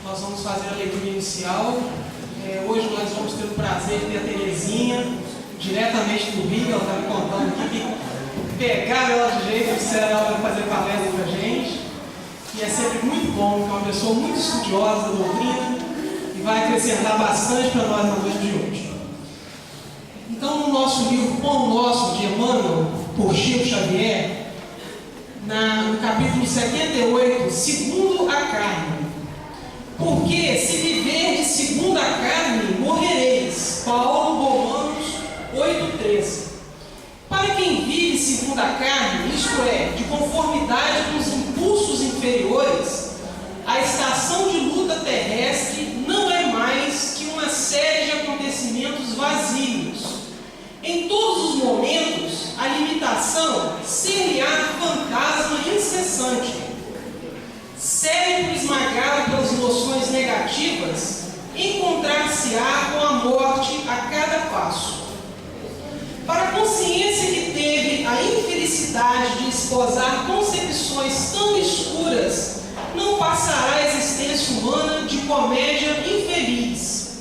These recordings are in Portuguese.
Nós vamos fazer a leitura inicial. Hoje nós vamos ter o prazer de ter a Terezinha, diretamente do Rio. Ela está me contando aqui que pegaram ela de jeito, disseram ela para fazer palestra para a gente. E é sempre muito bom, porque é uma pessoa muito estudiosa da doutrina e vai acrescentar bastante para nós na noite de hoje. Então, no nosso livro Pão Nosso, de Emmanuel, por Chico Xavier, no capítulo 78, segundo a carne. Porque se viverdes segundo a carne, morrereis. Paulo, Romanos 8,13. Para quem vive segundo a carne, isto é, de conformidade com os impulsos inferiores, a estação de luta terrestre não é mais que uma série de acontecimentos vazios. Em todos os momentos, a limitação ser-lhe-á fantasma incessante. Cérebro esmagado pelas emoções negativas, encontrar-se-á com a morte a cada passo. Para a consciência que teve a infelicidade de esposar concepções tão escuras, não passará a existência humana de comédia infeliz.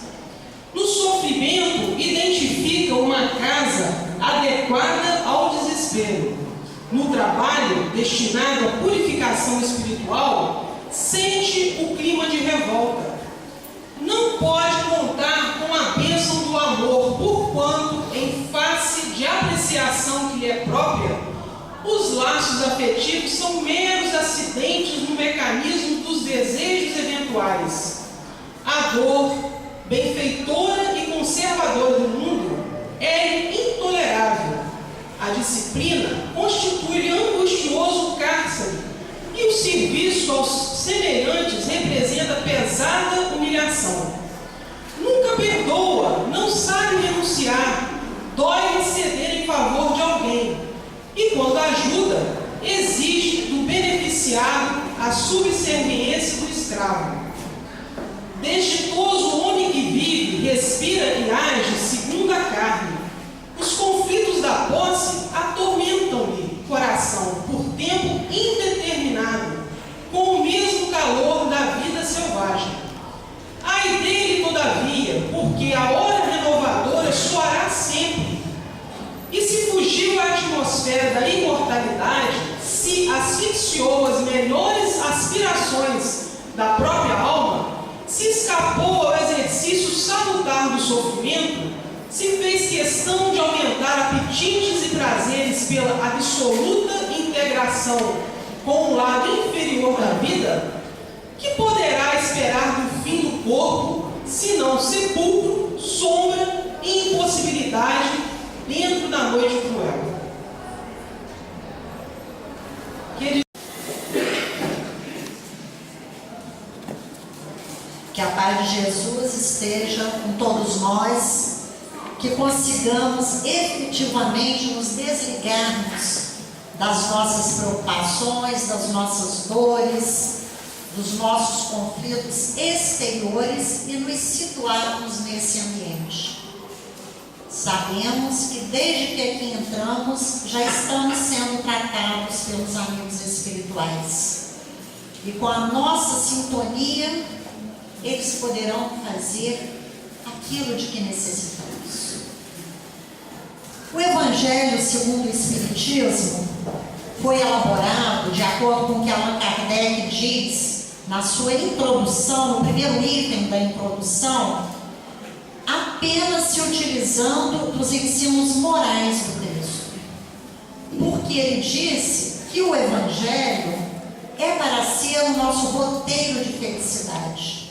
No sofrimento, identifica uma casa adequada ao desespero. No trabalho, destinado à purificação espiritual, sente o clima de revolta. Não pode contar com a bênção do amor, porquanto, em face de apreciação que lhe é própria, os laços afetivos são meros acidentes no mecanismo dos desejos eventuais. A dor, benfeitora e conservadora do mundo, é intolerável. A disciplina constitui-lhe angustioso cárcere, e o serviço aos semelhantes representa pesada humilhação. Nunca perdoa, não sabe renunciar, dói-lhe ceder em favor de alguém, e quando ajuda, exige do beneficiado a subserviência do escravo. Desditoso o homem que vive, respira e age segundo a carne. Os conflitos da posse atormentam-lhe o coração por tempo indeterminado, com o mesmo calor da vida selvagem. Ai dele, todavia, porque a hora renovadora soará sempre. E se fugiu à atmosfera da imortalidade, se asfixiou as melhores aspirações da própria alma, se escapou ao exercício salutar do sofrimento, se fez questão de aumentar apetites e prazeres pela absoluta integração com o lado inferior da vida, que poderá esperar do fim do corpo, senão sepulcro, sombra e impossibilidade dentro da noite cruel? Que a paz de Jesus esteja com todos nós, que consigamos efetivamente nos desligarmos das nossas preocupações, das nossas dores, dos nossos conflitos exteriores e nos situarmos nesse ambiente. Sabemos que desde que aqui entramos, já estamos sendo tratados pelos amigos espirituais. E com a nossa sintonia, eles poderão fazer aquilo de que necessitamos. O Evangelho segundo o Espiritismo foi elaborado de acordo com o que Allan Kardec diz na sua introdução, no primeiro item da introdução, apenas se utilizando dos ensinos morais do texto. Porque ele disse que o Evangelho é para ser o nosso roteiro de felicidade.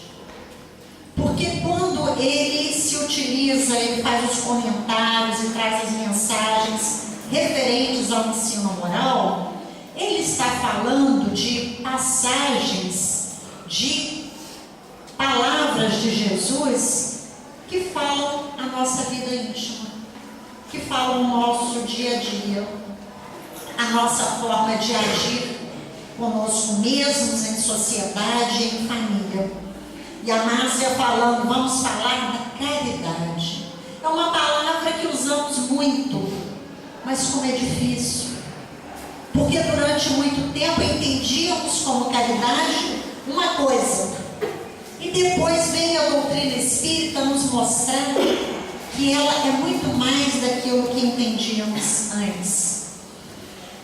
Porque quando ele se utiliza, ele faz os comentários e traz as mensagens referentes ao ensino moral, ele está falando de passagens, de palavras de Jesus que falam a nossa vida íntima, que falam o nosso dia a dia, a nossa forma de agir conosco mesmos, em sociedade e em família. E a Márcia falando, vamos falar da caridade. É uma palavra que usamos muito, mas como é difícil. Porque durante muito tempo entendíamos como caridade uma coisa. E depois vem a doutrina espírita nos mostrar que ela é muito mais daquilo que entendíamos antes.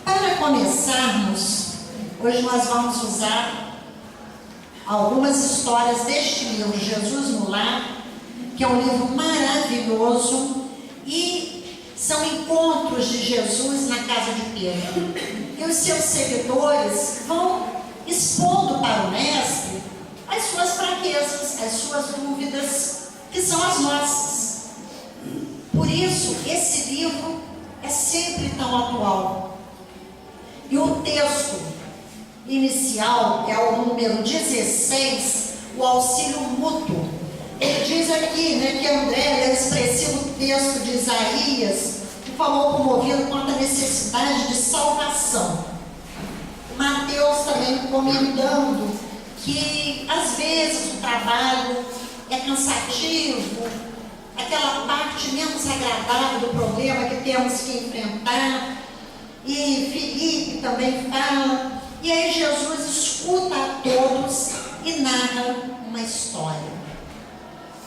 Para começarmos, hoje nós vamos usar algumas histórias deste livro, Jesus no Lar, que é um livro maravilhoso, e são encontros de Jesus na casa de Pedro. E os seus seguidores vão expondo para o Mestre as suas fraquezas, as suas dúvidas, que são as nossas. Por isso, esse livro é sempre tão atual. E o texto inicial é o número 16, o auxílio mútuo. Ele diz aqui, que André é expressivo texto de Isaías, que falou comovido quanto à necessidade de salvação. Mateus também comentando que às vezes o trabalho é cansativo, aquela parte menos agradável do problema que temos que enfrentar. E Filipe também fala, e aí Jesus escuta a todos e narra uma história.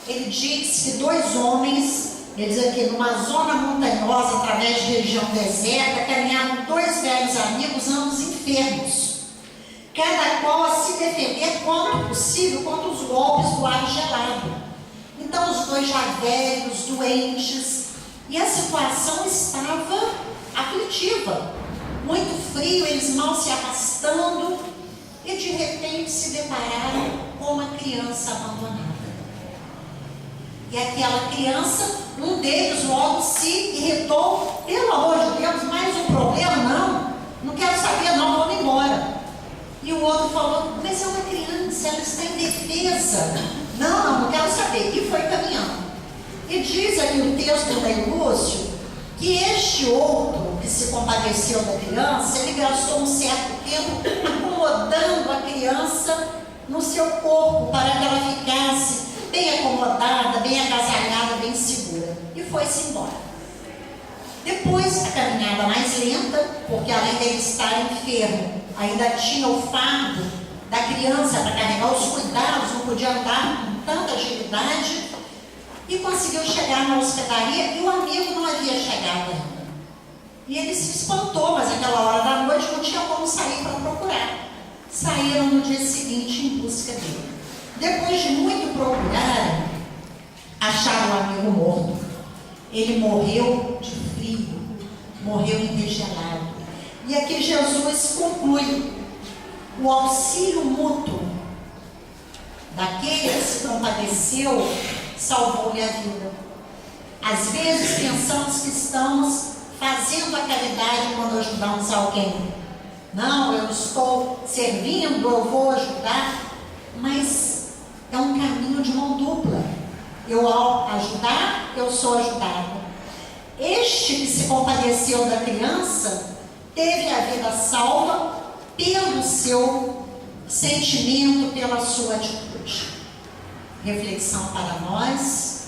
Ele diz que dois homens, ele diz aqui, numa zona montanhosa, através de região deserta, caminhavam dois velhos amigos, ambos enfermos, cada qual a se defender quanto possível contra os golpes do ar gelado. Então os dois já velhos, doentes, e a situação estava aflitiva, muito frio, eles mal se arrastando, e de repente se depararam com uma criança abandonada. E aquela criança, um deles logo se irritou, pelo amor de Deus, mais um problema? Não quero saber não, vamos embora. E o outro falou, mas é uma criança, ela está indefesa. Não quero saber. E foi caminhando. E diz aqui o texto da Lúcio, que este outro, que se compadeceu da criança, ele gastou um certo tempo acomodando a criança no seu corpo, para que ela ficasse bem acomodada, bem agasalhada, bem segura. E foi-se embora. Depois, a caminhada mais lenta, porque além dele estar enfermo, ainda tinha o fardo da criança para carregar, os cuidados, não podia andar com tanta agilidade, e conseguiu chegar na hospedaria, e o amigo não havia chegado ainda. E ele se espantou, mas naquela hora da noite não tinha como sair para procurar. Saíram no dia seguinte em busca dele. Depois de muito procurar, acharam o amigo morto. Ele morreu de frio, morreu enregelado. E aqui Jesus conclui: o auxílio mútuo daquele que se compadeceu salvou-lhe a vida. Às vezes pensamos que estamos fazendo a caridade quando ajudamos alguém. Não, eu estou servindo, eu vou ajudar, mas é um caminho de mão dupla. Eu, ao ajudar, eu sou ajudado. Este que se compadeceu da criança teve a vida salva pelo seu sentimento, pela sua atitude. Reflexão para nós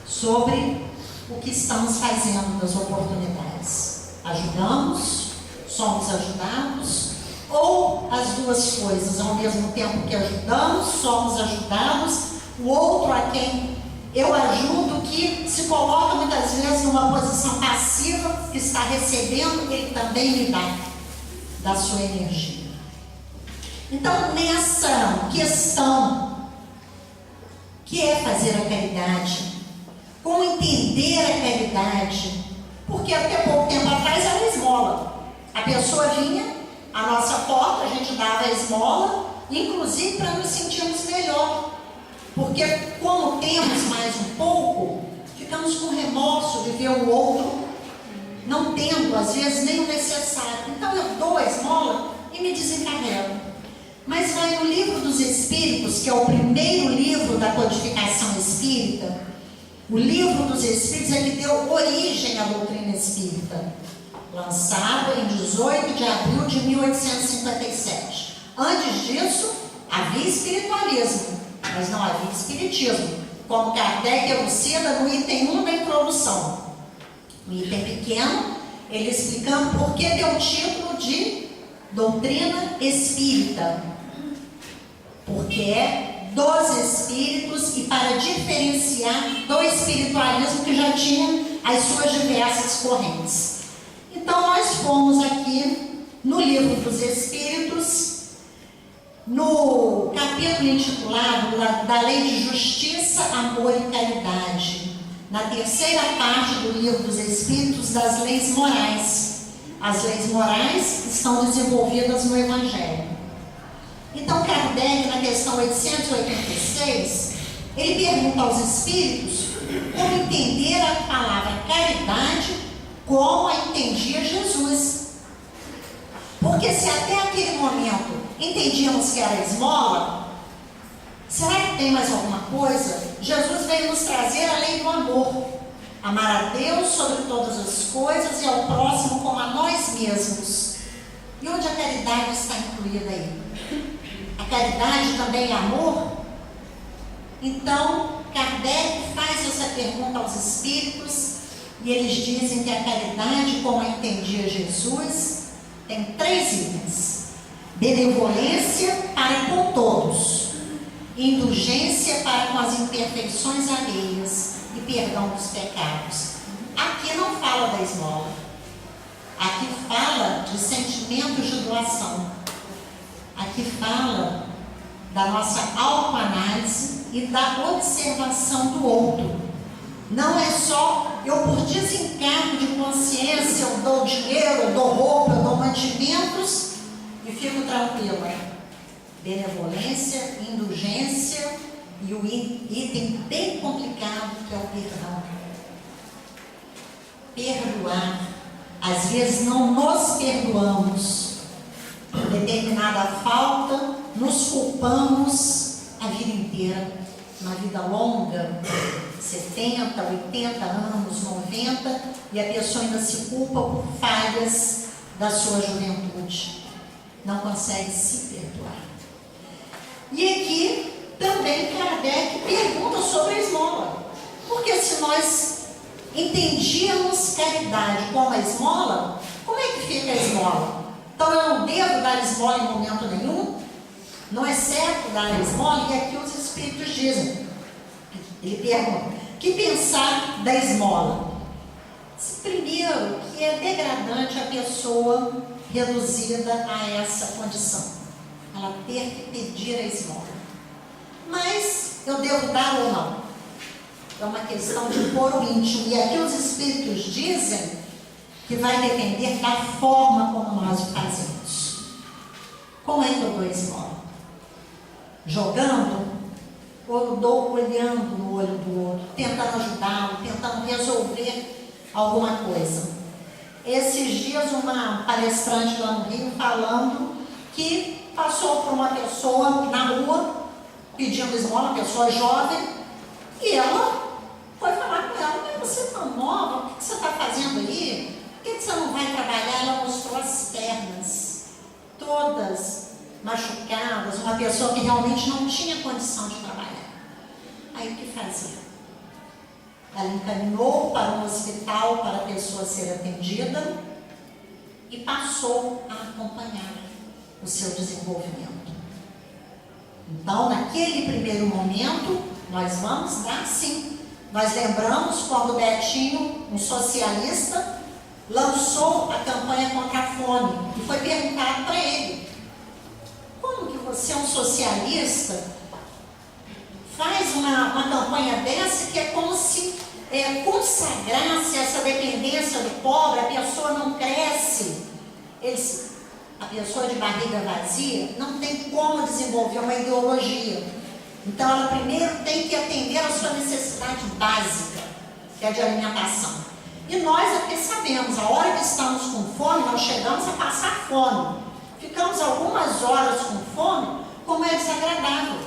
sobre o que estamos fazendo nas oportunidades. Ajudamos, somos ajudados, ou as duas coisas, ao mesmo tempo que ajudamos, somos ajudados, o outro a quem eu ajudo, que se coloca muitas vezes numa posição passiva, que está recebendo, ele também me dá da sua energia. Então, nessa questão que é fazer a caridade, como entender a caridade, porque até pouco tempo atrás era esmola. A pessoa vinha à nossa porta, a gente dava a esmola, inclusive para nos sentirmos melhor. Porque como temos mais um pouco, ficamos com remorso de ver o outro não tendo, às vezes, nem o necessário. Então eu dou a esmola e me desencarrego. Mas vai no Livro dos Espíritos, que é o primeiro livro da codificação espírita. O Livro dos Espíritos é que deu origem à doutrina espírita, lançado em 18 de abril de 1857. Antes disso, havia espiritualismo, mas não havia espiritismo, como Kardec elucida no item 1 da introdução. Um item pequeno, ele explicando por que deu o título de doutrina espírita, porque é dos espíritos e para diferenciar do espiritualismo que já tinha as suas diversas correntes. Então nós fomos aqui no Livro dos Espíritos, no capítulo intitulado da Lei de Justiça, Amor e Caridade, na terceira parte do Livro dos Espíritos, das leis morais. As leis morais estão desenvolvidas no Evangelho. Então Kardec, na questão 886, ele pergunta aos espíritos como entender a palavra caridade como a entendia Jesus. Porque se até aquele momento entendíamos que era esmola, será que tem mais alguma coisa? Jesus veio nos trazer a lei do amor. Amar a Deus sobre todas as coisas e ao próximo como a nós mesmos. E onde a caridade está incluída aí? A caridade também é amor? Então, Kardec faz essa pergunta aos espíritos e eles dizem que a caridade, como a entendia Jesus, tem 3 itens: benevolência para com todos, indulgência para com as imperfeições alheias e perdão dos pecados. Aqui não fala da esmola, aqui fala de sentimentos de doação, aqui fala da nossa autoanálise e da observação do outro. Não é só eu, por desencargo de consciência, eu dou dinheiro, eu dou roupa, eu dou mantimentos e fico tranquila. Benevolência, indulgência e o item bem complicado que é o perdão. Perdoar. Às vezes não nos perdoamos por determinada falta, nos culpamos a vida inteira. Uma vida longa, 70, 80 anos, 90, e a pessoa ainda se culpa por falhas da sua juventude. Não consegue se perdoar. E aqui também Kardec pergunta sobre a esmola. Porque se nós entendíamos caridade como a esmola, como é que fica a esmola? Então eu não devo dar esmola em momento nenhum? Não é certo dar a esmola? E aqui os espíritos dizem, ele pergunta, que pensar da esmola? Primeiro, que é degradante a pessoa reduzida a essa condição, ela ter que pedir a esmola. Mas eu devo dar ou não? É uma questão de pôr o íntimo. E aqui os espíritos dizem que vai depender da forma como nós o fazemos. Como é que eu dou a esmola? Jogando? Ou eu dou olhando no olho do outro, tentando ajudá-lo, tentando resolver alguma coisa? Esses dias uma palestrante lá no Rio falando que passou por uma pessoa na rua pedindo esmola, uma pessoa jovem, e ela foi falar com ela: mas você é tão nova, o que você está fazendo aí? Por que você não vai trabalhar? Ela mostrou as pernas todas machucadas, uma pessoa que realmente não tinha condição de trabalhar. Aí o que fazia? Ela encaminhou para um hospital para a pessoa ser atendida e passou a acompanhar o seu desenvolvimento. Então, naquele primeiro momento, nós vamos dar sim. Nós lembramos quando o Betinho, um socialista, lançou a campanha contra a fome e foi perguntado para ele: como que você é um socialista, faz uma campanha dessa que é como se consagrasse essa dependência do pobre, a pessoa não cresce. A pessoa de barriga vazia não tem como desenvolver uma ideologia. Então ela primeiro tem que atender a sua necessidade básica, que é de alimentação. E nós aqui sabemos, a hora que estamos com fome, nós chegamos a passar fome. Ficamos algumas horas com fome, como é desagradável.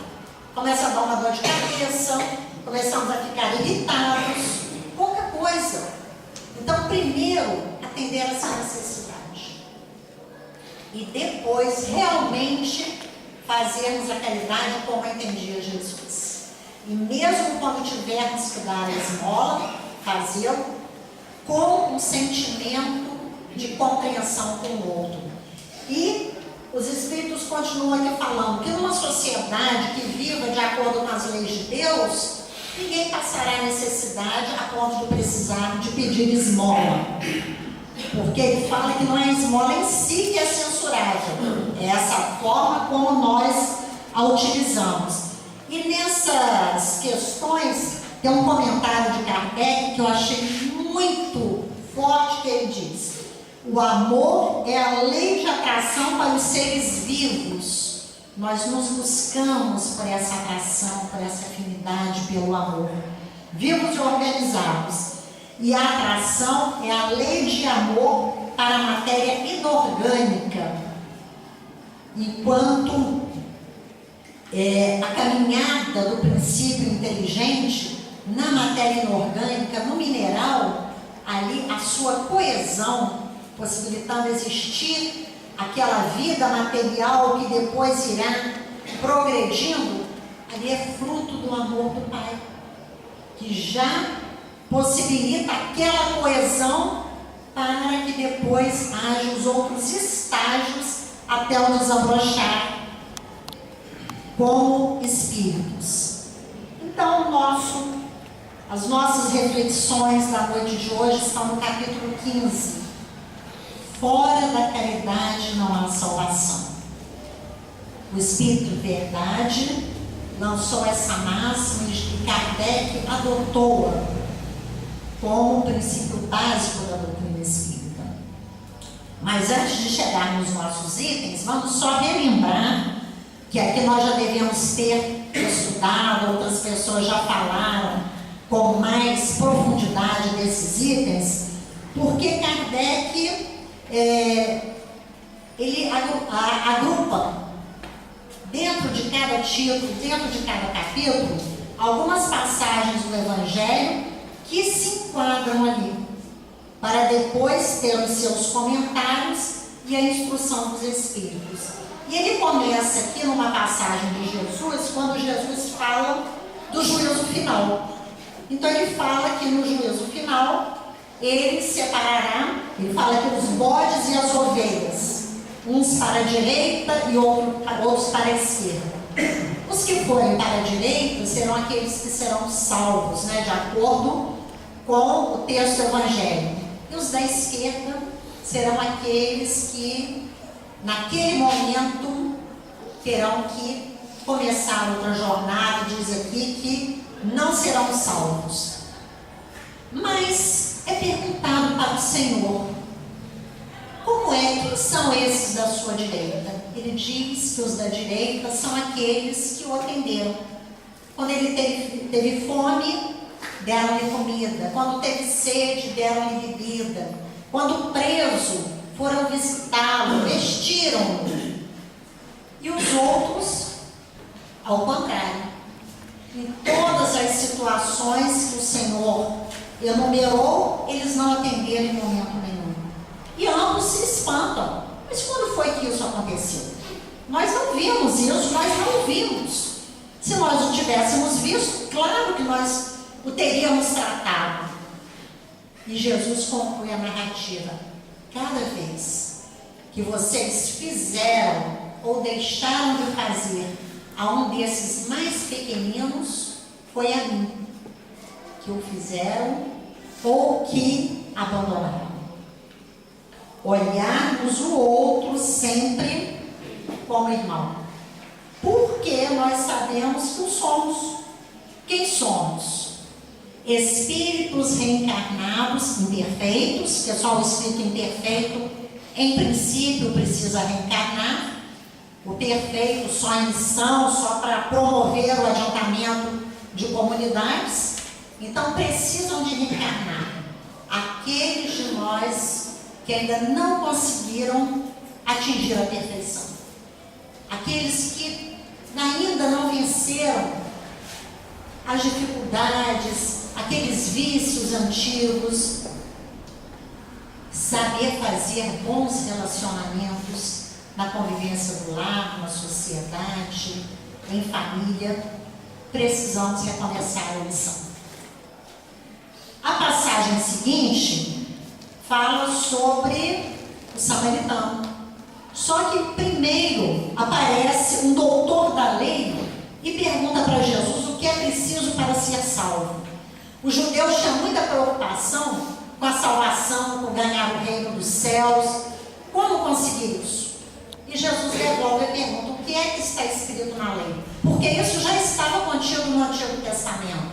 Começa a dar uma dor de cabeça, começamos a ficar irritados, pouca coisa. Então, primeiro, atender essa necessidade. E depois, realmente, fazermos a caridade como entendia Jesus. E mesmo quando tivermos que dar a esmola, fazê-lo com um sentimento de compreensão com o outro. E os Espíritos continuam aqui falando que numa sociedade que viva de acordo com as leis de Deus, ninguém passará necessidade a ponto de precisar de pedir esmola. Porque ele fala que não é a esmola em si que é censurável, é essa forma como nós a utilizamos. E nessas questões, tem um comentário de Kardec que eu achei muito forte, que ele diz: o amor é a lei de atração para os seres vivos. Nós nos buscamos por essa atração, por essa afinidade pelo amor. Vivos e organizados. E a atração é a lei de amor para a matéria inorgânica. Enquanto a caminhada do princípio inteligente na matéria inorgânica, no mineral, ali a sua coesão, possibilitando existir aquela vida material que depois irá progredindo, ali é fruto do amor do Pai, que já possibilita aquela coesão para que depois haja os outros estágios até o desabrochar como espíritos. Então, as nossas reflexões da noite de hoje estão no capítulo 15. Fora da caridade não há salvação. O Espírito Verdade lançou essa máxima que Kardec adotou como princípio básico da doutrina espírita. Mas antes de chegar nos nossos itens, vamos só relembrar que aqui nós já devemos ter estudado, outras pessoas já falaram com mais profundidade desses itens, porque Kardec ele agrupa dentro de cada título, dentro de cada capítulo, algumas passagens do Evangelho que se enquadram ali, para depois ter os seus comentários e a instrução dos Espíritos. E ele começa aqui numa passagem de Jesus, quando Jesus fala do juízo final. Então ele fala que no juízo final ele separará, ele fala que os bodes e as ovelhas, uns para a direita e outros para a esquerda. Os que forem para a direita serão aqueles que serão salvos, de acordo com o texto evangélico. E os da esquerda serão aqueles que, naquele momento, terão que começar outra jornada. Diz aqui que não serão salvos. Mas é perguntado para o Senhor: como é que são esses da sua direita? Ele diz que os da direita são aqueles que o atenderam. Quando ele teve fome, deram-lhe comida. Quando teve sede, deram-lhe bebida. Quando preso, foram visitá-lo, vestiram-no. E os outros, ao contrário, em todas as situações que o Senhor enumerou, eles não atenderam em momento nenhum. E ambos se espantam. Mas quando foi que isso aconteceu? Nós não vimos isso, nós não vimos. Se nós o tivéssemos visto, claro que nós o teríamos tratado. E Jesus conclui a narrativa: cada vez que vocês fizeram ou deixaram de fazer a um desses mais pequeninos, foi a mim que o fizeram ou que abandonaram. Olharmos o outro sempre como irmão, porque nós sabemos que o somos. Quem somos? Espíritos reencarnados, imperfeitos, que só o espírito imperfeito, em princípio, precisa reencarnar. O perfeito só em missão, só para promover o adiantamento de comunidades. Então, precisam de reencarnar aqueles de nós que ainda não conseguiram atingir a perfeição. Aqueles que ainda não venceram as dificuldades, aqueles vícios antigos. Saber fazer bons relacionamentos na convivência do lar, na sociedade, em família. Precisamos recomeçar a lição. A passagem seguinte fala sobre o samaritano, Só que primeiro aparece um doutor da lei e pergunta para Jesus o que é preciso para ser salvo. Os judeus tinham muita preocupação com a salvação, com ganhar o reino dos céus. Como conseguir isso? E Jesus devolve e pergunta: o que é que está escrito na lei? Porque isso já estava contido no Antigo Testamento.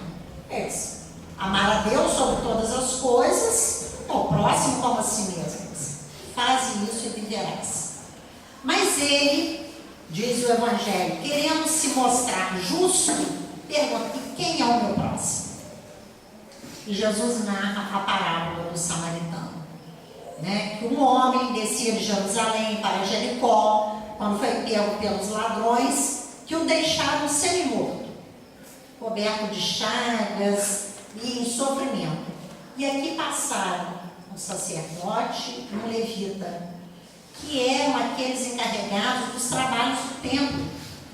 Eles: amar a Deus sobre todas as coisas, o próximo como a si mesmo. Faze isso e viverás. Mas ele, diz o Evangelho, querendo se mostrar justo, pergunta: e quem é o meu próximo? E Jesus narra a parábola do samaritano, né? Que um homem descia de Jerusalém para Jericó, quando foi pego pelos ladrões, que o deixaram semi-morto, coberto de chagas e em sofrimento. E aqui passaram um sacerdote e um levita, que eram aqueles encarregados dos trabalhos do templo,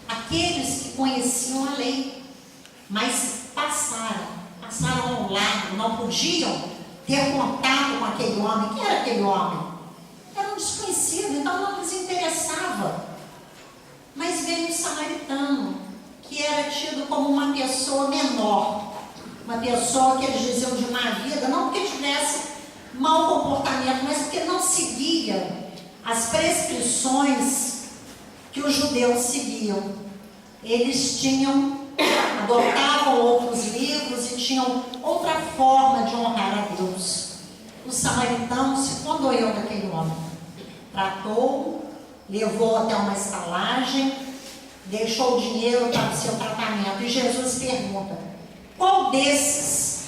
aqueles que conheciam a lei, mas passaram ao lado, não podiam ter contato com aquele homem. Quem era aquele homem? Era um desconhecido, então não lhes interessava. Mas veio um samaritano, que era tido como uma pessoa menor, uma pessoa que eles diziam de má vida, não porque tivesse mau comportamento, mas porque não seguia as prescrições que os judeus seguiam. Eles adotavam outros livros e tinham outra forma de honrar a Deus. O samaritano se condoeu daquele homem, tratou-o, levou até uma estalagem, deixou o dinheiro para o seu tratamento. E Jesus pergunta: qual desses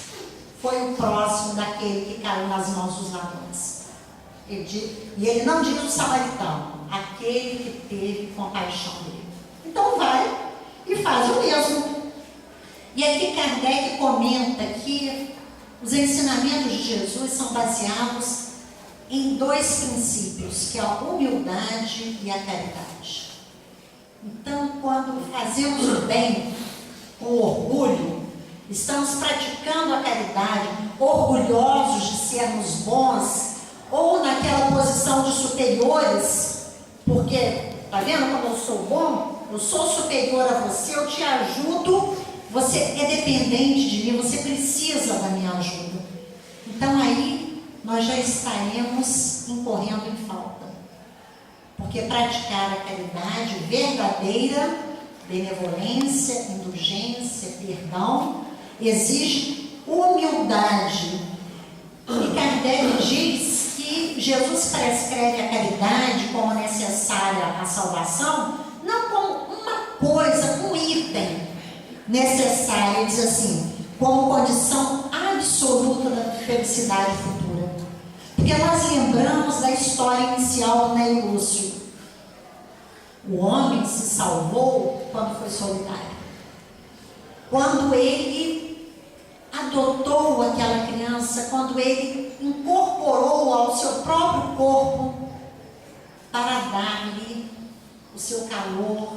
foi o próximo daquele que caiu nas mãos dos ladrões? E ele não diz o samaritano, aquele que teve compaixão dele. Então vai e faz o mesmo. E aqui Kardec comenta que os ensinamentos de Jesus são baseados em dois princípios, que é a humildade e a caridade. Então, quando fazemos o bem com orgulho, estamos praticando a caridade, orgulhosos de sermos bons, ou naquela posição de superiores, porque, está vendo como eu sou bom? Eu sou superior a você, eu te ajudo, você é dependente de mim, você precisa da minha ajuda. Então aí nós já estaremos incorrendo em falta. Porque praticar a caridade verdadeira, benevolência, indulgência, perdão, exige humildade. E Kardec diz que Jesus prescreve a caridade como necessária à salvação, não como uma coisa, um item necessário, ele diz assim, como condição absoluta da felicidade futura. Porque nós lembramos da história inicial do Ney Lúcio. O homem se salvou quando foi solidário. Quando ele adotou aquela criança, quando ele incorporou ao seu próprio corpo para dar-lhe o seu calor,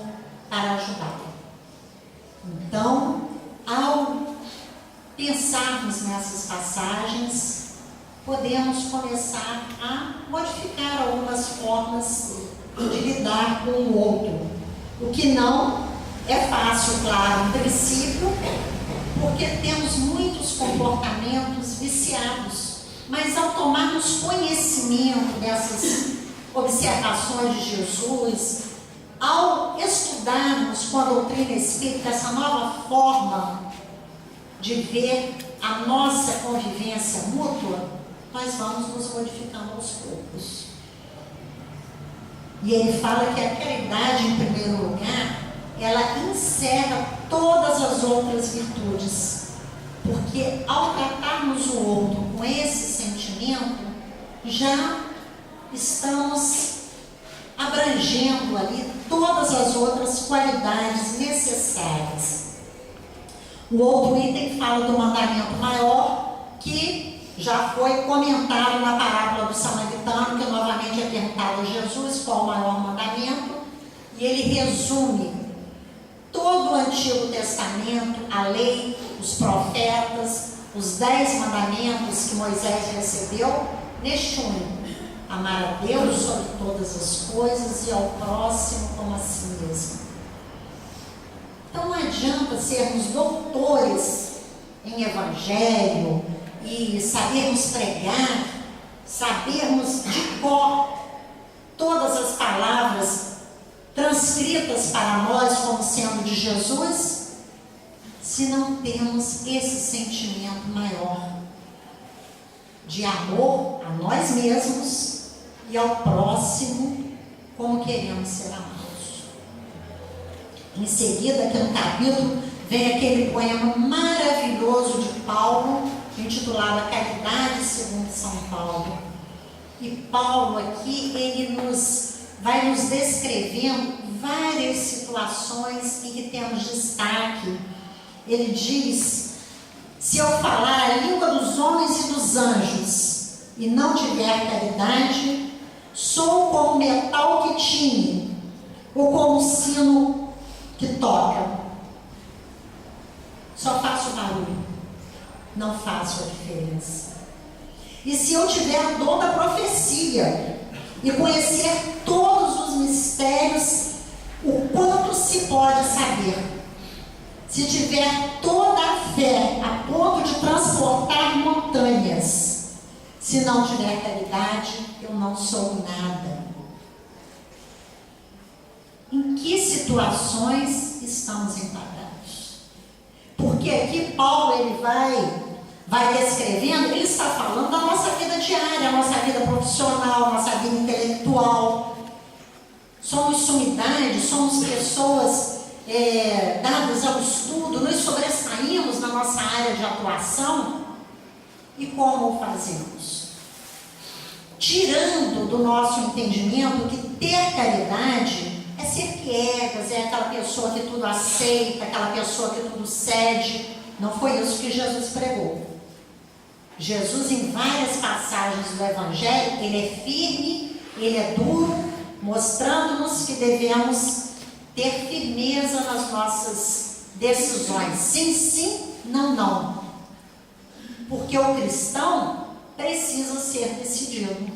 para ajudá-lo. Então, ao pensarmos nessas passagens, podemos começar a modificar algumas formas de lidar com o outro. O que não é fácil, claro, em princípio, porque temos muitos comportamentos viciados. Mas ao tomarmos conhecimento dessas observações de Jesus, ao estudarmos com a doutrina espírita essa nova forma de ver a nossa convivência mútua, nós vamos nos modificando aos poucos. E ele fala que a caridade, em primeiro lugar, ela encerra todas as outras virtudes. Porque ao tratarmos o outro com esse sentimento, já estamos abrangendo ali todas as outras qualidades necessárias. O outro item fala do mandamento maior, que já foi comentado na parábola do samaritano, que novamente é perguntado a Jesus qual o maior mandamento, e ele resume todo o Antigo Testamento, a lei, os profetas, os 10 mandamentos que Moisés recebeu, neste único: amar a Deus sobre todas as coisas e ao próximo como a si mesmo. Então não adianta sermos doutores em evangelho e sabermos pregar, sabermos de cor todas as palavras transcritas para nós como sendo de Jesus, se não temos esse sentimento maior de amor a nós mesmos e ao próximo como queremos ser amados. Em seguida, aqui no capítulo, vem aquele poema maravilhoso de Paulo, intitulado A Caridade segundo São Paulo. E Paulo aqui, ele vai nos descrevendo várias situações em que temos destaque. Ele diz: se eu falar a língua dos homens e dos anjos e não tiver caridade, sou como metal que tine, ou como sino que toca. Só faço barulho, não faço a diferença. E se eu tiver a dom da profecia e conhecer todos os mistérios, o quanto se pode saber, se tiver toda a fé a ponto de transportar montanhas, se não tiver caridade, eu não sou nada. Em que situações estamos enquadrados? Porque aqui Paulo ele vai descrevendo, ele está falando da nossa vida diária, a nossa vida profissional, a nossa vida intelectual. Somos sumidade, somos pessoas dadas ao estudo, nos sobressaímos na nossa área de atuação. E como o fazemos? Tirando do nosso entendimento que ter caridade é ser piegas, é aquela pessoa que tudo aceita, aquela pessoa que tudo cede. Não foi isso que Jesus pregou. Jesus, em várias passagens do Evangelho, ele é firme, ele é duro, mostrando-nos que devemos ter firmeza nas nossas decisões. Sim, sim, não, não. Porque o cristão precisa ser decidido,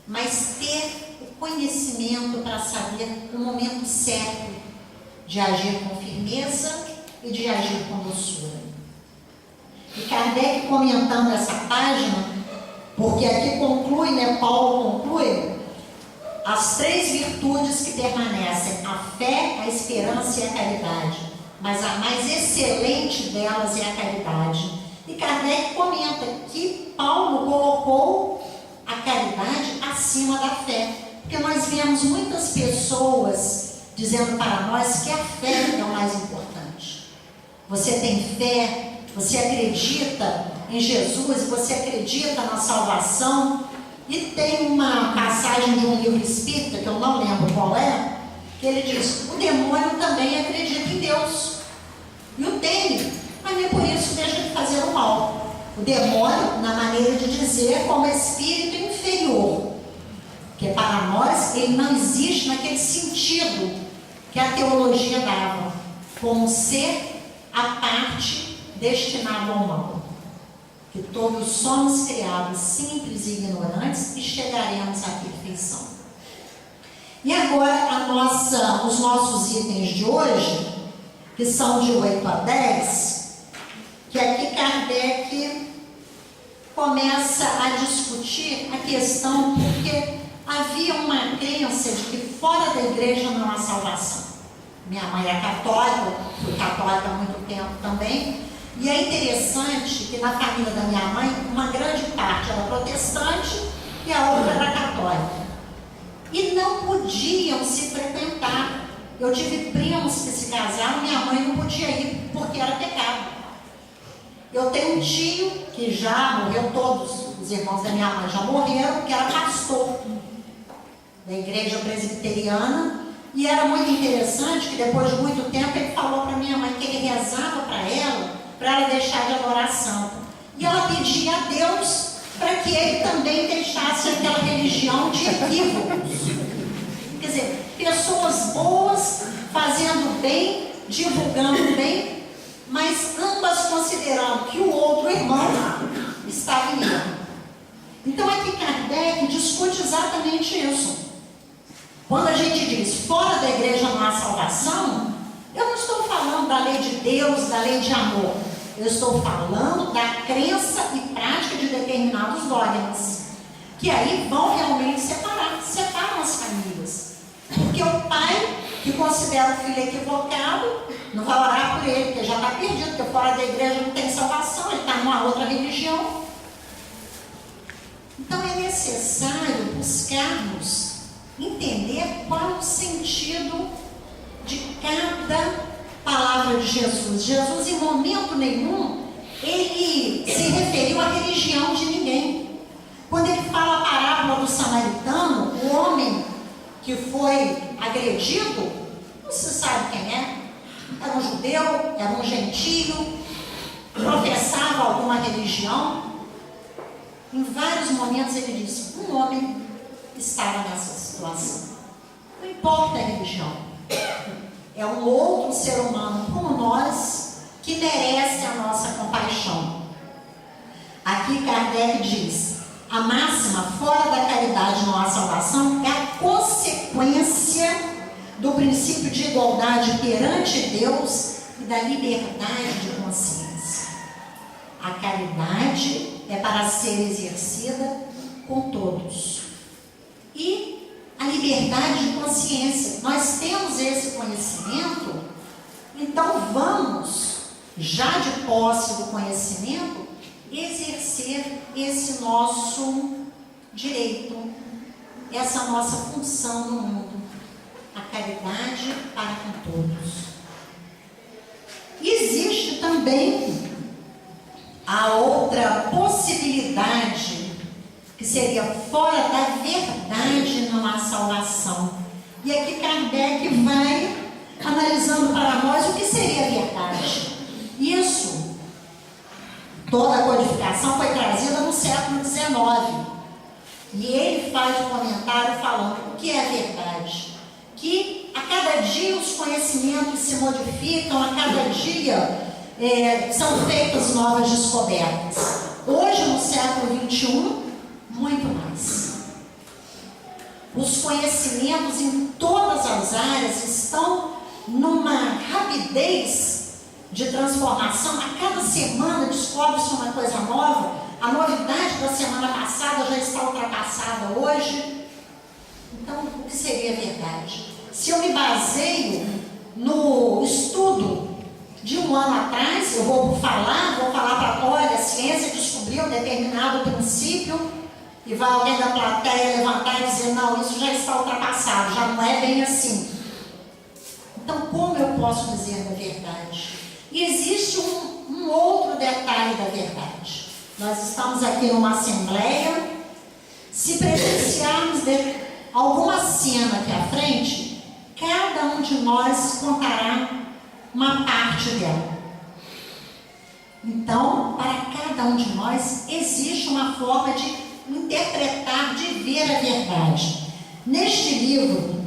mas ter o conhecimento para saber o momento certo de agir com firmeza e de agir com doçura. E Kardec, comentando essa página, porque aqui conclui, Paulo conclui, as 3 virtudes que permanecem: a fé, a esperança e a caridade. Mas a mais excelente delas é a caridade. E Kardec comenta que Paulo colocou a caridade acima da fé. Porque nós vemos muitas pessoas dizendo para nós que a fé é o mais importante. Você tem fé, você acredita em Jesus, você acredita na salvação. E tem uma passagem de um livro espírita, que eu não lembro qual é, que ele diz: o demônio também acredita em Deus. E o teme, mas nem por isso deixa de fazer o mal. O demônio, na maneira de dizer, como espírito inferior. Porque para nós, ele não existe naquele sentido que a teologia dava, como ser a parte destinada ao mal. Que todos somos criados simples e ignorantes e chegaremos à perfeição. E agora os nossos itens de hoje, que são de 8 a 10, que aqui Kardec começa a discutir a questão, porque havia uma crença de que fora da igreja não há salvação. Minha mãe é católica, fui católica há muito tempo também. E é interessante que na família da minha mãe, uma grande parte era protestante e a outra era católica. E não podiam se frequentar. Eu tive primos que se casaram, minha mãe não podia ir, porque era pecado. Eu tenho um tio que já morreu, todos os irmãos da minha mãe já morreram, que era pastor da igreja presbiteriana. E era muito interessante que depois de muito tempo ele falou para minha mãe que ele rezava para ela deixar de adoração. E ela pedia a Deus para que ele também deixasse aquela religião de equívocos. Quer dizer, pessoas boas, fazendo bem, divulgando bem, mas ambas considerando que o outro irmão estava em erro. Então aqui Kardec discute exatamente isso. Quando a gente diz fora da igreja não há salvação, eu não estou falando da lei de Deus, da lei de amor. Eu estou falando da crença e prática de determinados dogmas, que aí vão realmente separam as famílias. Porque o pai que considera o filho equivocado não vai orar por ele, porque já está perdido, porque fora da igreja não tem salvação, ele está numa outra religião. Então é necessário buscarmos entender qual o sentido de cada palavra de Jesus. Jesus, em momento nenhum, ele se referiu à religião de ninguém. Quando ele fala a parábola do samaritano, o homem que foi agredido, não se sabe quem é. Era um judeu, era um gentio, professava alguma religião. Em vários momentos ele disse: um homem estava nessa situação. Não importa a religião. É um outro ser humano como nós que merece a nossa compaixão. Aqui Kardec diz: a máxima fora da caridade não há salvação é a consequência do princípio de igualdade perante Deus e da liberdade de consciência. A caridade é para ser exercida com todos. E a liberdade de consciência. Nós temos esse conhecimento, então vamos, já de posse do conhecimento, exercer esse nosso direito, essa nossa função no mundo. A caridade para com todos. Existe também a outra possibilidade, que seria fora da verdade não há salvação. E aqui Kardec vai analisando para nós o que seria a verdade. Isso, toda a codificação foi trazida no século XIX. E ele faz um comentário falando o que é a verdade. Que a cada dia os conhecimentos se modificam, a cada dia são feitas novas descobertas. Hoje, no século XXI, muito mais. Os conhecimentos em todas as áreas estão numa rapidez de transformação. A cada semana descobre-se uma coisa nova. A novidade da semana passada já está ultrapassada hoje. Então, o que seria a verdade? Se eu me baseio no estudo de um ano atrás, eu vou falar para olha, a ciência descobriu um determinado princípio, e vai alguém da plateia levantar e dizer: não, isso já está ultrapassado, já não é bem assim. Então, como eu posso dizer da verdade? E existe um outro detalhe da verdade. Nós estamos aqui numa assembleia. Se presenciarmos alguma cena aqui à frente, cada um de nós contará uma parte dela. Então, para cada um de nós, existe uma forma de interpretar, de ver a verdade. Neste livro,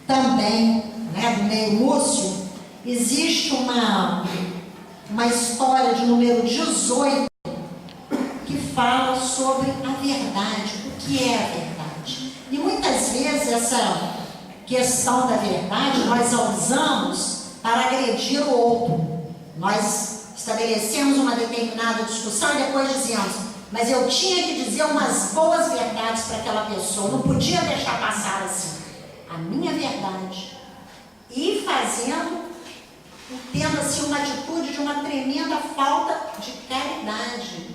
também, do Ney Lúcio, existe uma história de número 18 que fala sobre a verdade, o que é a verdade. E muitas vezes essa questão da verdade nós a usamos para agredir o outro. Nós estabelecemos uma determinada discussão e depois dizemos: mas eu tinha que dizer umas boas verdades para aquela pessoa, não podia deixar passar assim a minha verdade. E tendo assim uma atitude de uma tremenda falta de caridade.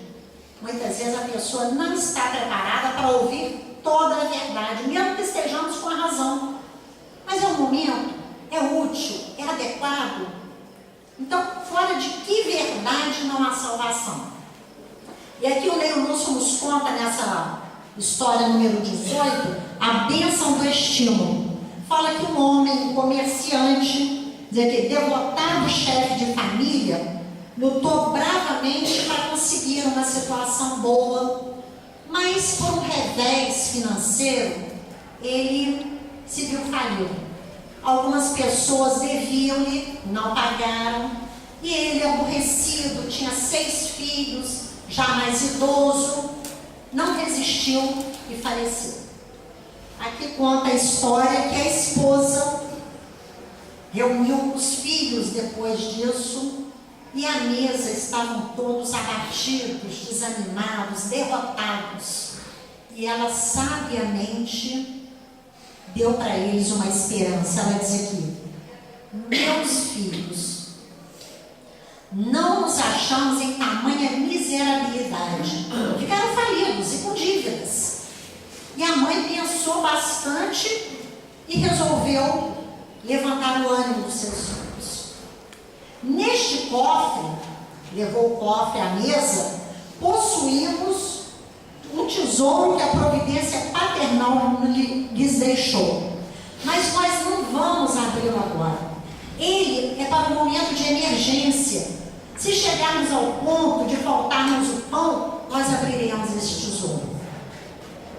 Muitas vezes a pessoa não está preparada para ouvir toda a verdade, mesmo que estejamos com a razão. Mas é um momento, é útil, é adequado. Então, fora de que verdade não há salvação? E aqui o Ney Lúcio nos conta nessa história número 18, a bênção do estímulo. Fala que um homem, um comerciante, devotado chefe de família, lutou bravamente para conseguir uma situação boa, mas por um revés financeiro, ele se viu falido. Algumas pessoas deviam-lhe, não pagaram, e ele, aborrecido, tinha 6 filhos, já mais idoso, não resistiu e faleceu. Aqui conta a história que a esposa reuniu os filhos depois disso, e à mesa estavam todos abatidos, desanimados, derrotados. E ela sabiamente deu para eles uma esperança. Ela diz aqui: meus filhos, não nos achamos em tamanha miserabilidade. Ficaram falidos e com dívidas. E a mãe pensou bastante e resolveu levantar o ânimo dos seus filhos. Neste cofre, levou o cofre à mesa, possuímos um tesouro que a providência paternal lhes deixou. Mas nós não vamos abri-lo agora. Ele é para um momento de emergência. Se chegarmos ao ponto de faltarmos o pão, nós abriremos este tesouro.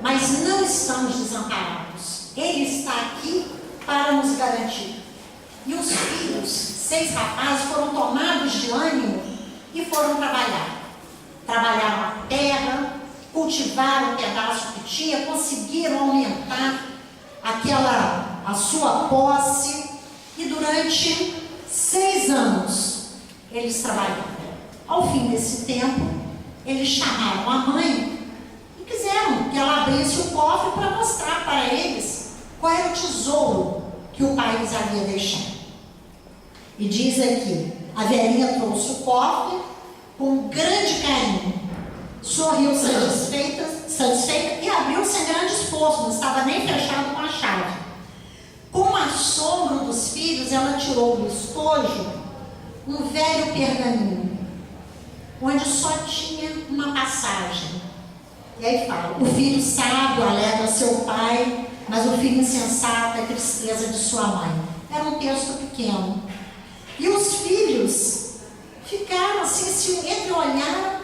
Mas não estamos desamparados. Ele está aqui para nos garantir. E os filhos, 6 rapazes, foram tomados de ânimo e foram trabalhar. Trabalharam a terra, cultivaram o pedaço que tinha, conseguiram aumentar a sua posse, e durante 6 anos eles trabalharam. Ao fim desse tempo, eles chamaram a mãe e quiseram que ela abrisse o cofre para mostrar para eles qual era o tesouro que o pai lhes havia deixado. E diz aqui: a velhinha trouxe o cofre com grande carinho, sorriu satisfeita e abriu sem grande esforço, não estava nem fechado com a chave. Com assombro dos filhos, ela tirou do estojo um velho pergaminho, onde só tinha uma passagem. E aí fala: o filho sábio alegra seu pai, mas o filho insensato é tristeza de sua mãe. Era um texto pequeno. E os filhos ficaram assim, se entreolharam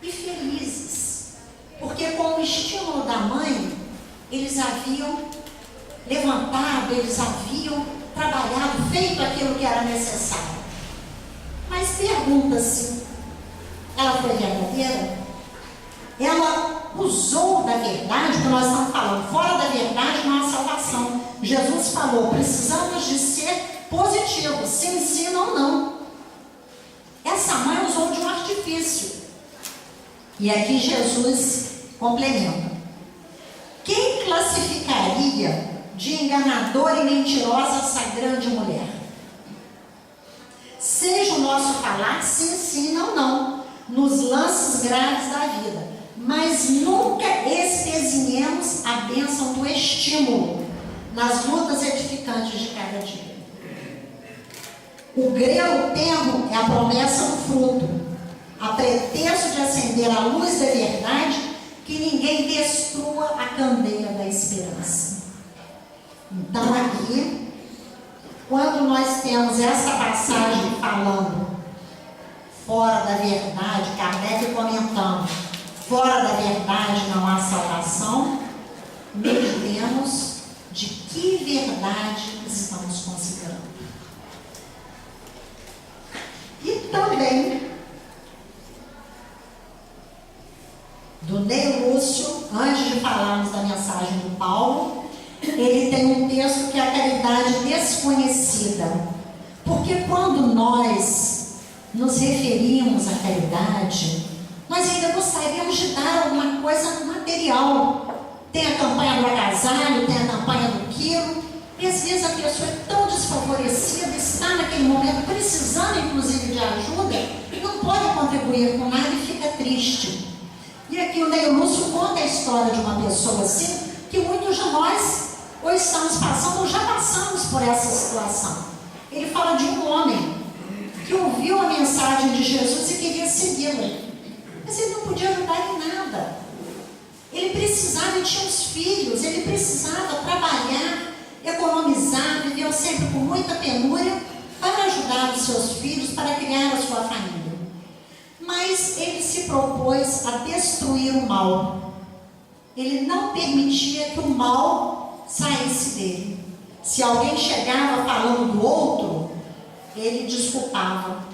e felizes, porque com o estímulo da mãe, eles haviam levantado, eles haviam trabalhado, feito aquilo que era necessário. Mas pergunta-se: ela foi verdadeira? Ela usou da verdade, que nós estamos falando, fora da verdade não há salvação. Jesus falou: precisamos de ser positivos, se ensinam ou não. Essa mãe usou de um artifício. E aqui Jesus complementa: quem classificaria de enganadora e mentirosa essa grande mulher? Seja o nosso falar, se ensina ou não, nos lances graves da vida, mas nunca espezinhemos a bênção do estímulo nas lutas edificantes de cada dia. O grelo tenro é a promessa do fruto, a pretexto de acender a luz da verdade, que ninguém destrua a candeia da esperança. Então aqui, quando nós temos essa passagem falando fora da verdade, Kardec comentando, fora da verdade não há salvação, meditemos de que verdade estamos considerando. E também, do Ney Lúcio, antes de falarmos da mensagem do Paulo, ele tem um texto que é a caridade desconhecida. Porque quando nós nos referimos à caridade, nós ainda gostaríamos de dar alguma coisa material. Tem a campanha do agasalho, tem a campanha do quilo, e às vezes a pessoa é tão desfavorecida, está naquele momento precisando inclusive de ajuda, e não pode contribuir com nada e fica triste. E aqui o Ney Lúcio conta a história de uma pessoa assim, que muitos de nós ou estamos passando ou já passamos por essa situação. Ele fala de um homem que ouviu a mensagem de Jesus e queria segui-la, mas ele não podia ajudar em nada. Ele precisava, ele tinha os filhos, ele precisava trabalhar, economizar, viveu sempre com muita penúria para ajudar os seus filhos, para criar a sua família. Mas ele se propôs a destruir o mal. Ele não permitia que o mal saísse dele. Se alguém chegava falando do outro, ele desculpava.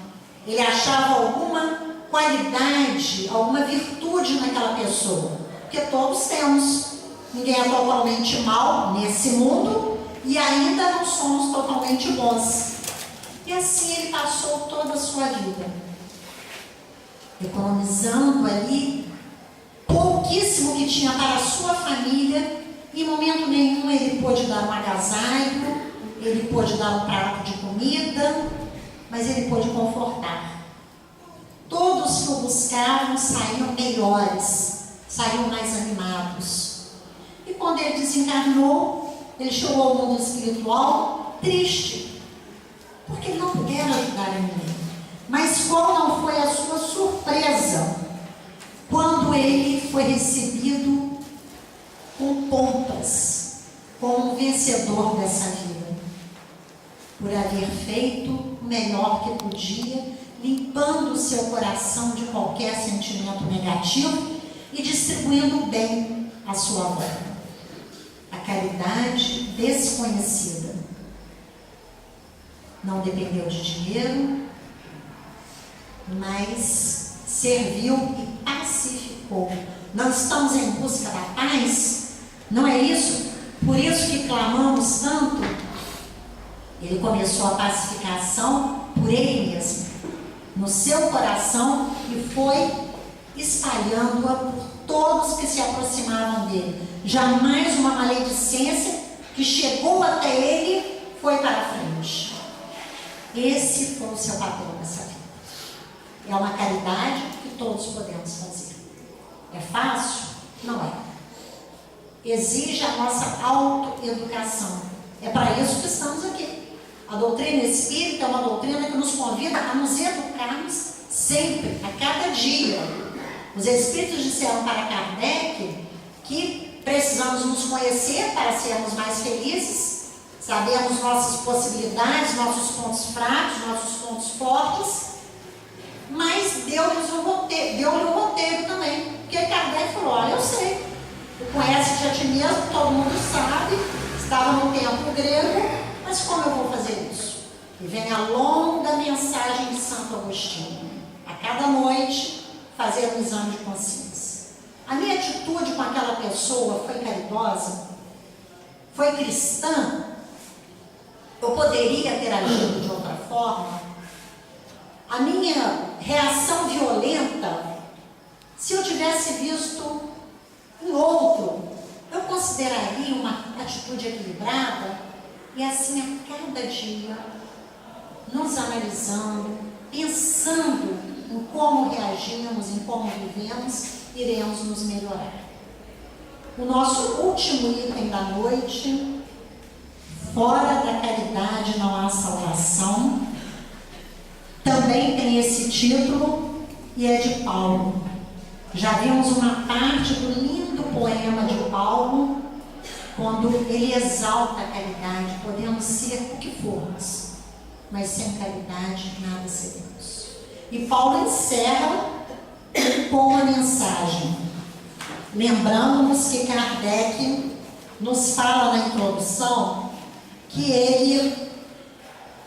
Ele achava alguma qualidade, alguma virtude naquela pessoa, Porque todos temos. Ninguém é totalmente mal nesse mundo e ainda não somos totalmente bons. E assim ele passou toda a sua vida, economizando ali pouquíssimo que tinha para a sua família. Em momento nenhum ele pôde dar um agasalho, ele pôde dar um prato de comida, mas ele pôde confortar. Todos que o buscavam saíam melhores, saíam mais animados. E quando ele desencarnou, ele chegou ao mundo espiritual triste, porque ele não puderam ajudar a ninguém. Mas qual não foi a sua surpresa quando ele foi recebido com pompas, como um vencedor dessa vida, por haver feito o melhor que podia, limpando o seu coração de qualquer sentimento negativo e distribuindo bem à sua volta. A caridade desconhecida não dependeu de dinheiro, mas serviu e pacificou. Não estamos em busca da paz? Não é isso? Por isso que clamamos tanto. Ele começou a pacificação por ele mesmo, no seu coração, e foi espalhando-a por todos que se aproximavam dele. Jamais uma maledicência que chegou até ele foi para frente. Esse foi o seu papel nessa vida. É uma caridade que todos podemos fazer. É fácil? Não é. Exige a nossa autoeducação. É para isso que estamos aqui. A doutrina espírita é uma doutrina que nos convida a nos educarmos sempre, a cada dia. Os espíritos disseram para Kardec que precisamos nos conhecer para sermos mais felizes, sabermos nossas possibilidades, nossos pontos fracos, nossos pontos fortes, mas deu-lhe um roteiro também. Porque Kardec falou: olha, eu sei, tu conhece a ti mesmo, todo mundo sabe, estava no tempo grego, mas como eu vou fazer isso? E vem a longa mensagem de Santo Agostinho. A cada noite, fazer um exame de consciência. A minha atitude com aquela pessoa foi caridosa? Foi cristã? Eu poderia ter agido de outra forma? A minha reação violenta, se eu tivesse visto em outro, eu consideraria uma atitude equilibrada? E assim, a cada dia, nos analisando, pensando em como reagimos, em como vivemos, iremos nos melhorar. O nosso último item da noite: fora da caridade não há salvação, também tem esse título e é de Paulo. Já vimos uma parte do lindo poema de Paulo, quando ele exalta a caridade. Podemos ser o que formos, mas sem caridade nada seremos. E Paulo encerra com a mensagem, lembrando-nos que Kardec nos fala na introdução que ele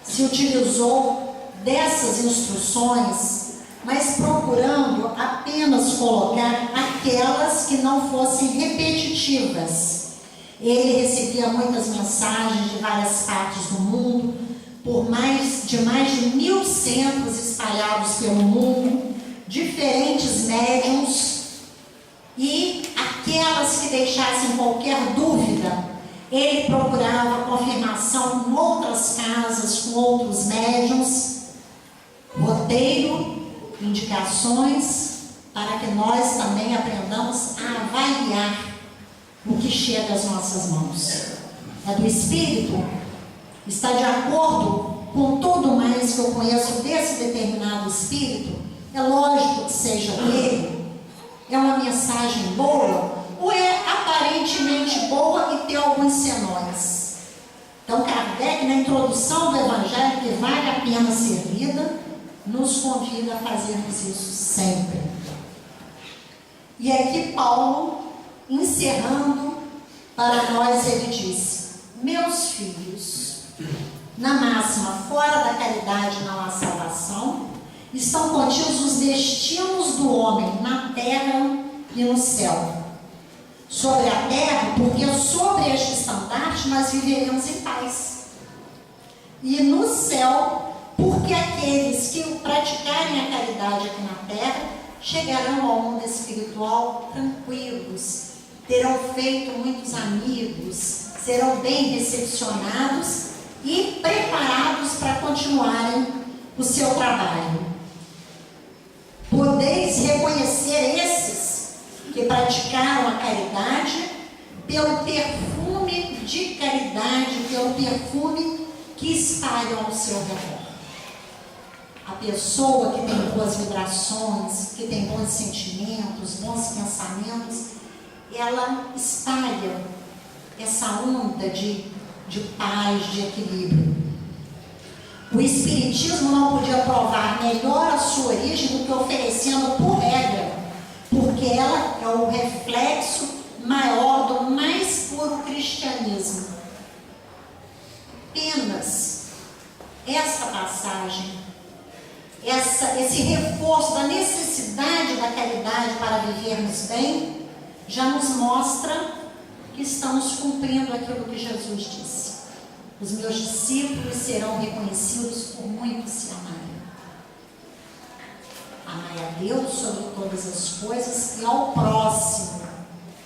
se utilizou dessas instruções, mas procurando apenas colocar aquelas que não fossem repetitivas. Ele recebia muitas mensagens de várias partes do mundo, por mais de 1.000 centros espalhados pelo mundo, diferentes médiuns, e aquelas que deixassem qualquer dúvida, ele procurava confirmação em outras casas, com outros médiuns, roteiro, indicações, para que nós também aprendamos a avaliar o que chega às nossas mãos. É do Espírito? Está de acordo com tudo mais que eu conheço desse determinado Espírito? É lógico que seja dele? É uma mensagem boa? Ou é aparentemente boa e tem alguns senões? Então Kardec, na introdução do Evangelho, que vale a pena ser lida, nos convida a fazermos isso sempre. E aqui Paulo, encerrando para nós, ele disse: meus filhos, na máxima, fora da caridade não há salvação, estão contidos os destinos do homem na terra e no céu. sobre a terra, porque sobre este estandarte nós viveremos em paz. E no céu, porque aqueles que praticarem a caridade aqui na terra chegarão ao mundo espiritual tranquilos, terão feito muitos amigos, serão bem recepcionados e preparados para continuarem o seu trabalho. Podeis reconhecer esses que praticaram a caridade pelo perfume de caridade, pelo perfume que espalham ao seu redor. A pessoa que tem boas vibrações, que tem bons sentimentos, bons pensamentos, ela espalha essa onda de paz, de equilíbrio. O Espiritismo não podia provar melhor a sua origem do que oferecendo por regra, porque ela é o reflexo maior do mais puro cristianismo. Apenas essa passagem, esse reforço da necessidade da caridade para vivermos bem, já nos mostra que estamos cumprindo aquilo que Jesus disse. Os meus discípulos serão reconhecidos por muitos se amarem. Amai a Deus sobre todas as coisas e ao próximo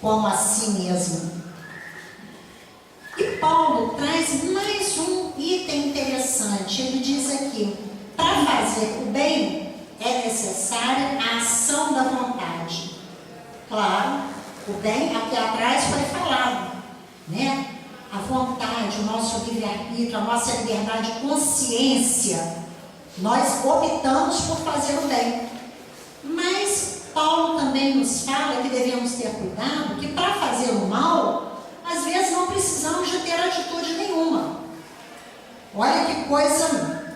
como a si mesmo. E Paulo traz mais um item interessante. Ele diz aqui: para fazer o bem é necessária a ação da vontade. Claro, o bem aqui atrás foi falado, né? A vontade, o nosso livre-arbítrio, a nossa liberdade de consciência, nós optamos por fazer o bem. Mas Paulo também nos fala que devemos ter cuidado, que para fazer o mal, às vezes não precisamos de ter atitude nenhuma. Olha que coisa,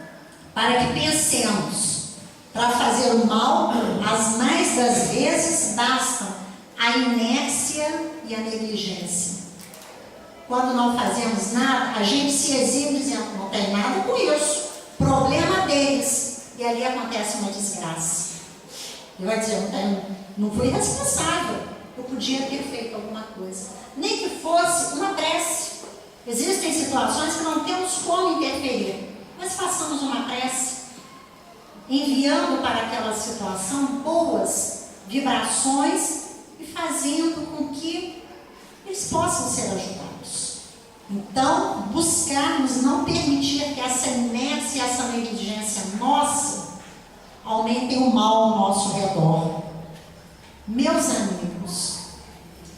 para que pensemos. Para fazer o mal, as mais das vezes bastam a inércia e a negligência. Quando não fazemos nada, a gente se exibe dizendo: não tem nada com isso, problema deles. E ali acontece uma desgraça. Ele vai dizer: não fui responsável, eu podia ter feito alguma coisa. Nem que fosse uma prece. Existem situações que não temos como interferir, mas façamos uma prece, enviando para aquela situação boas vibrações e fazendo com que eles possam ser ajudados. Então, buscarmos não permitir que essa inércia e essa negligência nossa aumentem o mal ao nosso redor. Meus amigos,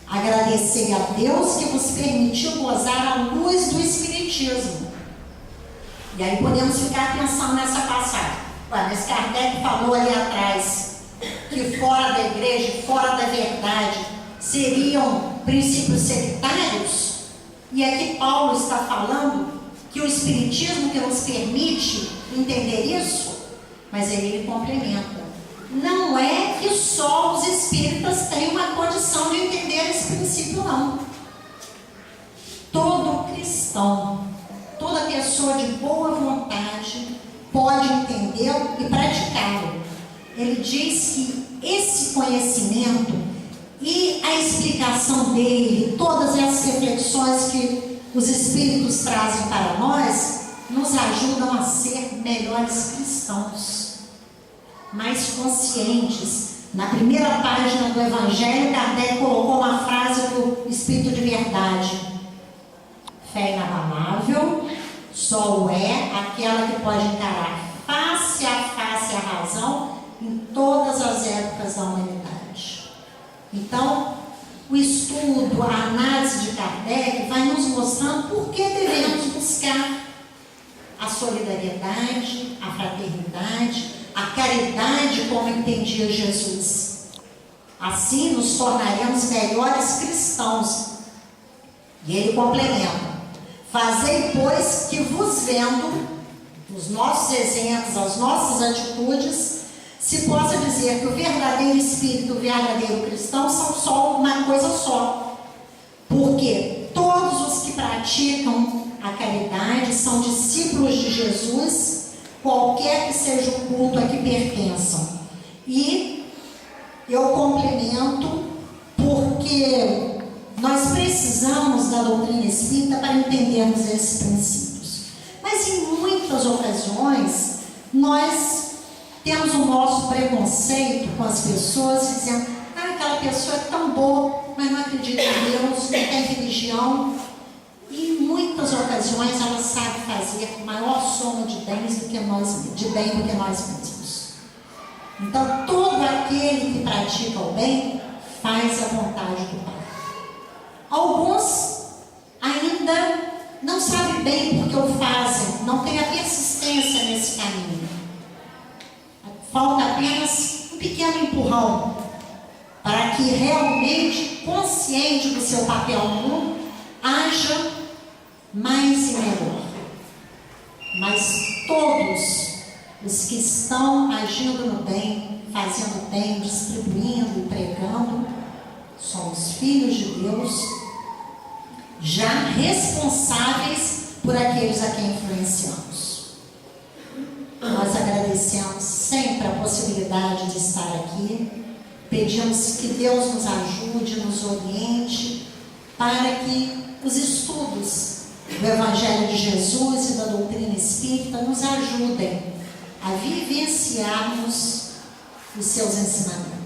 agradecei a Deus que vos permitiu gozar a luz do Espiritismo. E aí podemos ficar pensando nessa passagem. Mas Kardec falou ali atrás que fora da igreja, fora da verdade, seriam princípios sectários. E aqui Paulo está falando que o Espiritismo que nos permite entender isso, mas aí ele complementa: não é que só os espíritas têm uma condição de entender esse princípio, não. Todo cristão, toda pessoa de boa vontade pode entendê-lo e praticá-lo. Ele diz que esse conhecimento e a explicação dele, todas essas reflexões que os Espíritos trazem para nós, nos ajudam a ser melhores cristãos, mais conscientes. Na primeira página do Evangelho, Kardec colocou uma frase do Espírito de Verdade: fé inabalável só o é aquela que pode encarar face a face a razão em todas as épocas da humanidade. Então, o estudo, a análise de Kardec vai nos mostrando por que devemos buscar a solidariedade, a fraternidade, a caridade como entendia Jesus. Assim nos tornaremos melhores cristãos. E ele complementa: fazei, pois, que vos vendo, os nossos exemplos, as nossas atitudes, se possa dizer que o verdadeiro espírito, o verdadeiro cristão são só uma coisa só. Porque todos os que praticam a caridade são discípulos de Jesus, qualquer que seja o culto a que pertençam. E eu complemento porque doutrina espírita para entendermos esses princípios. Mas em muitas ocasiões, nós temos o nosso preconceito com as pessoas, dizendo: ah, aquela pessoa é tão boa, mas não acredita em Deus, não tem religião. E em muitas ocasiões ela sabe fazer maior soma de bens do que nós mesmos. Então, todo aquele que pratica o bem faz a vontade do Pai. Alguns ainda não sabem bem porque o fazem, não têm a persistência nesse caminho. Falta apenas um pequeno empurrão para que realmente, consciente do seu papel no mundo, haja mais e melhor. Mas todos os que estão agindo no bem, fazendo bem, distribuindo e pregando, somos filhos de Deus, já responsáveis por aqueles a quem influenciamos. Nós agradecemos sempre a possibilidade de estar aqui, pedimos que Deus nos ajude, nos oriente, para que os estudos do Evangelho de Jesus e da doutrina espírita nos ajudem a vivenciarmos os seus ensinamentos.